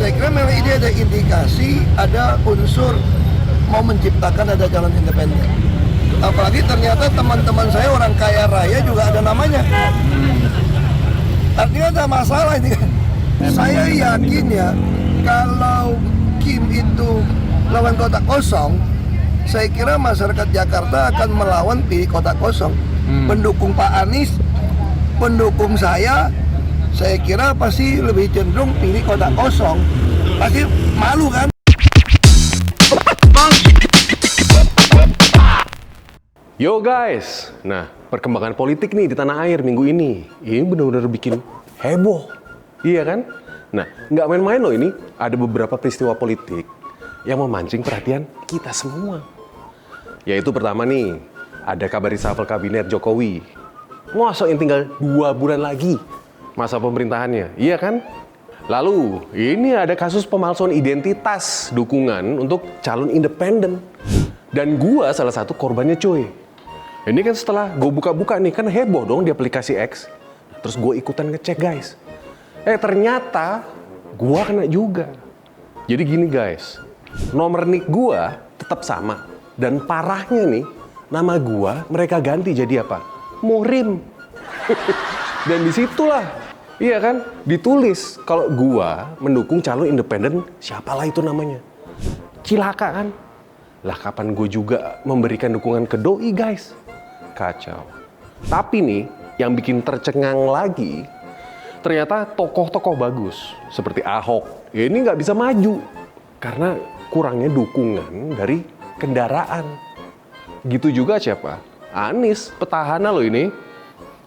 Saya kira memang ini ada indikasi, ada unsur mau menciptakan ada calon independen. Apalagi ternyata teman-teman saya orang kaya raya juga ada namanya. Artinya ada masalah ini kan. Saya yakin ya, kalau Kim itu lawan kota kosong, saya kira masyarakat Jakarta akan melawan pilih kota kosong. Pendukung Pak Anies, pendukung saya kira pasti lebih cenderung pilih kota kosong. Pasti malu kan? Yo guys, nah perkembangan politik nih di tanah air minggu ini benar-benar bikin heboh, iya kan? Nah, nggak main-main loh ini, ada beberapa peristiwa politik yang memancing perhatian kita semua. Yaitu pertama nih, ada kabar reshuffle kabinet Jokowi. Masa yang tinggal 2 bulan lagi masa pemerintahannya, iya kan? Lalu, ini ada kasus pemalsuan identitas dukungan untuk calon independen. Dan gua salah satu korbannya cuy. Ini kan setelah gue buka-buka nih, kan heboh dong di aplikasi X. Terus gue ikutan ngecek guys. Ternyata gue kena juga. Jadi gini guys, nomor nik gue tetap sama. Dan parahnya nih, nama gue mereka ganti jadi apa? Muhrim. Dan disitulah, iya kan, ditulis kalau gue mendukung calon independen, siapalah itu namanya. Cilaka kan? Lah kapan gue juga memberikan dukungan ke doi guys? Kacau. Tapi nih, yang bikin tercengang lagi, ternyata tokoh-tokoh bagus seperti Ahok ini nggak bisa maju karena kurangnya dukungan dari kendaraan. Gitu juga siapa? Anies, petahana loh ini,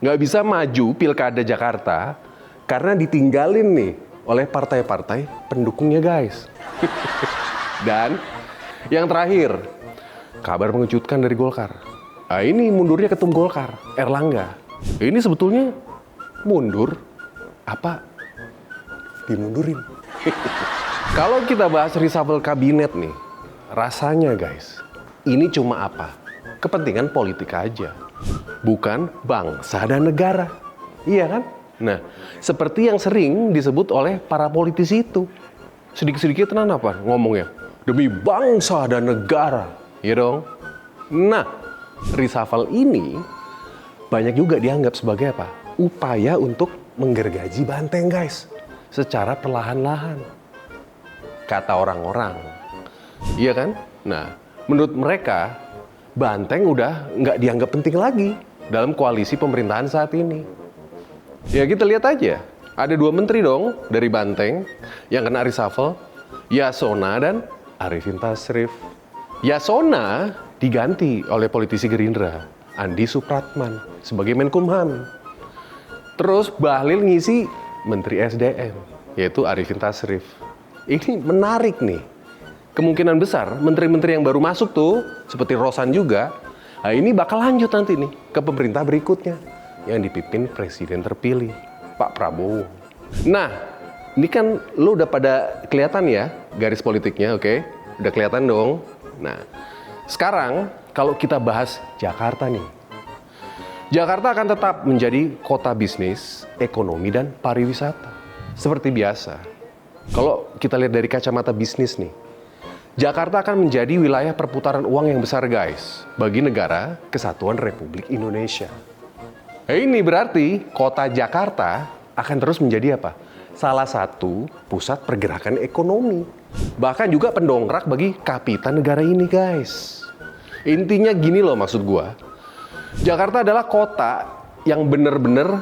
nggak bisa maju pilkada Jakarta karena ditinggalin nih oleh partai-partai pendukungnya guys. Dan yang terakhir, kabar mengejutkan dari Golkar. Nah, ini mundurnya ketum Golkar, Erlangga. Ini sebetulnya mundur apa dimundurin? Kalau kita bahas reshuffle kabinet nih, rasanya guys, ini cuma apa? Kepentingan politik aja, bukan bangsa dan negara. Iya kan? Nah, seperti yang sering disebut oleh para politisi itu. Sedikit-sedikit tenan apa ngomongnya? Demi bangsa dan negara, ya dong? Nah, reshuffle ini banyak juga dianggap sebagai apa? Upaya untuk menggergaji banteng guys, secara perlahan-lahan. Kata orang-orang, iya kan? Nah, menurut mereka, banteng udah nggak dianggap penting lagi dalam koalisi pemerintahan saat ini. Ya kita lihat aja, ada 2 menteri dong dari banteng yang kena reshuffle, Yasona dan Arifin Tasrif. Yasona diganti oleh politisi Gerindra, Andi Supratman, sebagai Menkumham. Terus Bahlil ngisi Menteri SDM, yaitu Arifin Tasrif. Ini menarik nih. Kemungkinan besar menteri-menteri yang baru masuk tuh, seperti Rosan juga, nah ini bakal lanjut nanti nih ke pemerintah berikutnya, yang dipimpin Presiden terpilih, Pak Prabowo. Nah, ini kan lo udah pada kelihatan ya garis politiknya, oke? Udah kelihatan dong. Nah, sekarang kalau kita bahas Jakarta nih. Jakarta akan tetap menjadi kota bisnis, ekonomi, dan pariwisata. Seperti biasa. Kalau kita lihat dari kacamata bisnis nih, Jakarta akan menjadi wilayah perputaran uang yang besar guys, bagi negara Kesatuan Republik Indonesia. Ini berarti kota Jakarta akan terus menjadi apa? Salah satu pusat pergerakan ekonomi. Bahkan juga pendongkrak bagi kapita negara ini guys. Intinya gini loh maksud gua. Jakarta adalah kota yang bener-bener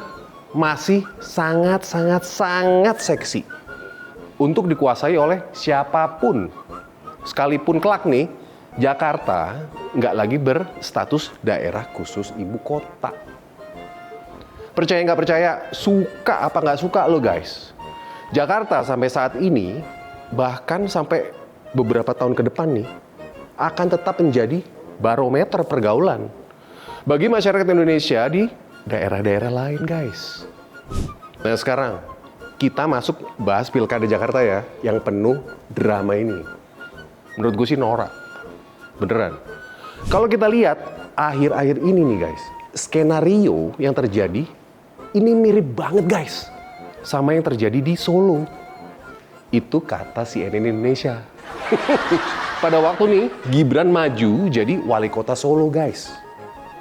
masih sangat seksi untuk dikuasai oleh siapapun. Sekalipun kelak nih, Jakarta nggak lagi berstatus daerah khusus ibu kota. Percaya nggak percaya, suka apa nggak suka lo guys. Jakarta sampai saat ini, bahkan sampai beberapa tahun ke depan nih, akan tetap menjadi barometer pergaulan bagi masyarakat Indonesia di daerah-daerah lain guys. Nah sekarang, kita masuk bahas pilkada Jakarta ya, yang penuh drama ini. Menurut gue sih norak, beneran. Kalau kita lihat akhir-akhir ini nih guys, skenario yang terjadi ini mirip banget guys sama yang terjadi di Solo. Itu kata CNN Indonesia. Pada waktu nih, Gibran maju jadi wali kota Solo, guys.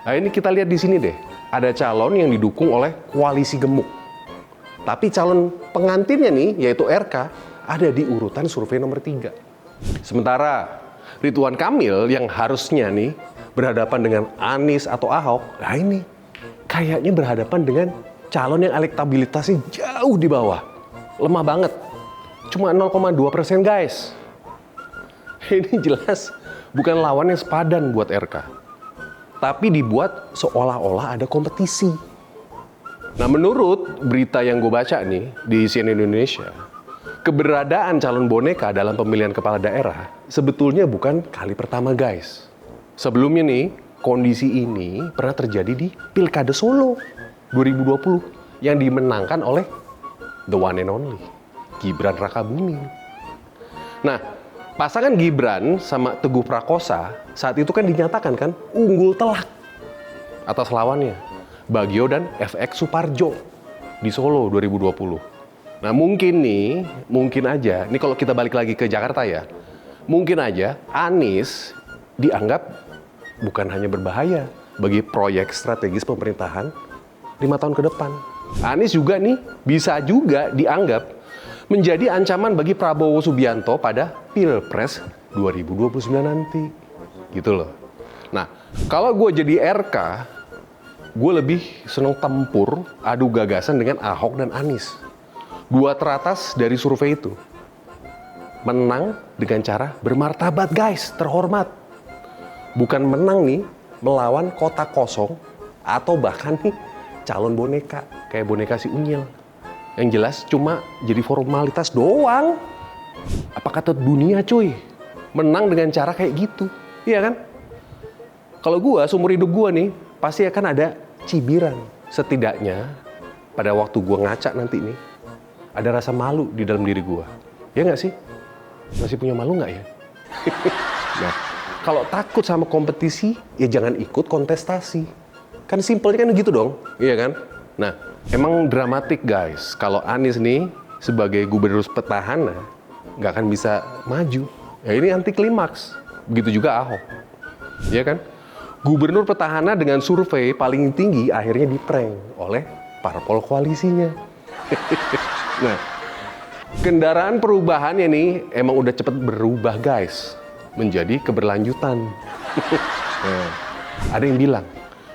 Nah, ini kita lihat di sini deh. Ada calon yang didukung oleh koalisi gemuk. Tapi calon pengantinnya nih, yaitu RK, ada di urutan survei nomor 3. Sementara Ridwan Kamil yang harusnya nih berhadapan dengan Anies atau Ahok, nah ini kayaknya berhadapan dengan calon yang elektabilitasnya jauh di bawah. Lemah banget. Cuma 0,2%, guys. Ini jelas bukan lawan yang sepadan buat RK. Tapi dibuat seolah-olah ada kompetisi. Nah, menurut berita yang gue baca nih di CNN Indonesia, keberadaan calon boneka dalam pemilihan kepala daerah sebetulnya bukan kali pertama, guys. Sebelumnya nih, kondisi ini pernah terjadi di Pilkada Solo 2020 yang dimenangkan oleh the one and only, Gibran Rakabuming. Nah, pasangan Gibran sama Teguh Prakosa saat itu kan dinyatakan kan unggul telak atas lawannya, Bagio dan FX Suparjo di Solo 2020. Nah mungkin aja, ini kalau kita balik lagi ke Jakarta ya, mungkin aja Anies dianggap bukan hanya berbahaya bagi proyek strategis pemerintahan 5 tahun ke depan. Anies juga nih bisa juga dianggap menjadi ancaman bagi Prabowo Subianto pada Pilpres 2029 nanti. Gitu loh. Nah, kalau gue jadi RK, gue lebih seneng tempur adu gagasan dengan Ahok dan Anies. Dua teratas dari survei itu. Menang dengan cara bermartabat, guys, terhormat. Bukan menang nih melawan kota kosong atau bahkan nih calon boneka, kayak boneka si Unyil. Yang jelas cuma jadi formalitas doang. Apa kata dunia, cuy? Menang dengan cara kayak gitu. Iya kan? Kalau gua, seumur hidup gua nih, pasti akan ada cibiran. Setidaknya, pada waktu gua ngaca nanti nih, ada rasa malu di dalam diri gua. Ya nggak sih? Masih punya malu nggak ya? Nah, kalau takut sama kompetisi, ya jangan ikut kontestasi. Kan simpelnya kan gitu dong, iya kan? Nah, emang dramatik, guys. Kalau Anies nih, sebagai gubernur petahana, nggak akan bisa maju. Ya ini anti klimaks. Begitu juga Ahok. Iya kan? Gubernur petahana dengan survei paling tinggi akhirnya diprank oleh parpol koalisinya. Nah, kendaraan perubahannya nih emang udah cepet berubah, guys. Menjadi keberlanjutan. Nah, ada yang bilang,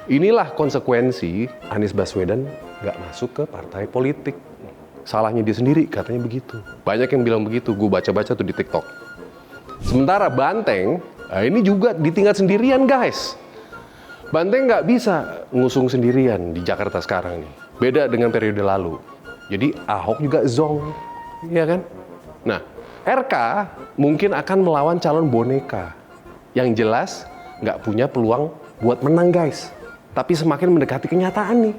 inilah konsekuensi Anies Baswedan nggak masuk ke partai politik. Salahnya dia sendiri, katanya begitu. Banyak yang bilang begitu, gue baca-baca tuh di TikTok. Sementara Banteng, nah ini juga ditinggal sendirian, guys. Banteng nggak bisa ngusung sendirian di Jakarta sekarang nih. Beda dengan periode lalu. Jadi Ahok juga zong, iya kan? Nah, RK mungkin akan melawan calon boneka. Yang jelas nggak punya peluang buat menang, guys. Tapi semakin mendekati kenyataan nih.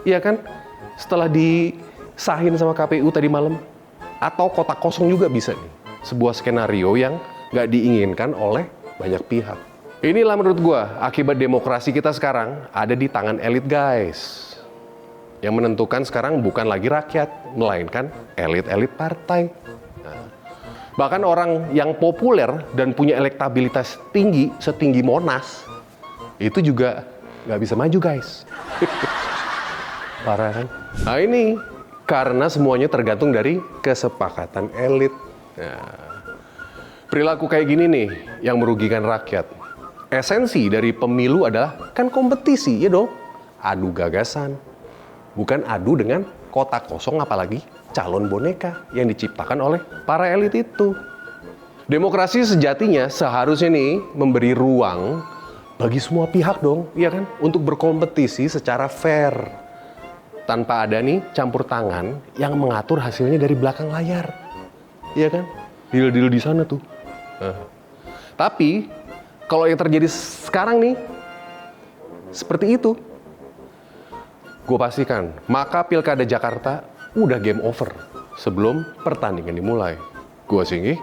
Iya kan? Setelah disahin sama KPU tadi malam. Atau kotak kosong juga bisa nih. Sebuah skenario yang nggak diinginkan oleh banyak pihak. Inilah menurut gua akibat demokrasi kita sekarang ada di tangan elit, guys. Yang menentukan sekarang bukan lagi rakyat, melainkan elit-elit partai. Nah, bahkan orang yang populer dan punya elektabilitas tinggi, setinggi Monas, itu juga nggak bisa maju, guys. Parah kan? Nah ini karena semuanya tergantung dari kesepakatan elit. Nah, perilaku kayak gini nih yang merugikan rakyat. Esensi dari pemilu adalah kan kompetisi, ya dong. Adu gagasan. Bukan adu dengan kotak kosong apalagi calon boneka yang diciptakan oleh para elit itu. Demokrasi sejatinya seharusnya nih memberi ruang bagi semua pihak dong, iya kan? Untuk berkompetisi secara fair. Tanpa ada nih campur tangan yang mengatur hasilnya dari belakang layar. Iya kan? Deal-deal di sana tuh. Nah. Tapi kalau yang terjadi sekarang nih seperti itu, gue pastikan maka Pilkada Jakarta udah game over sebelum pertandingan dimulai. Gue Singgi.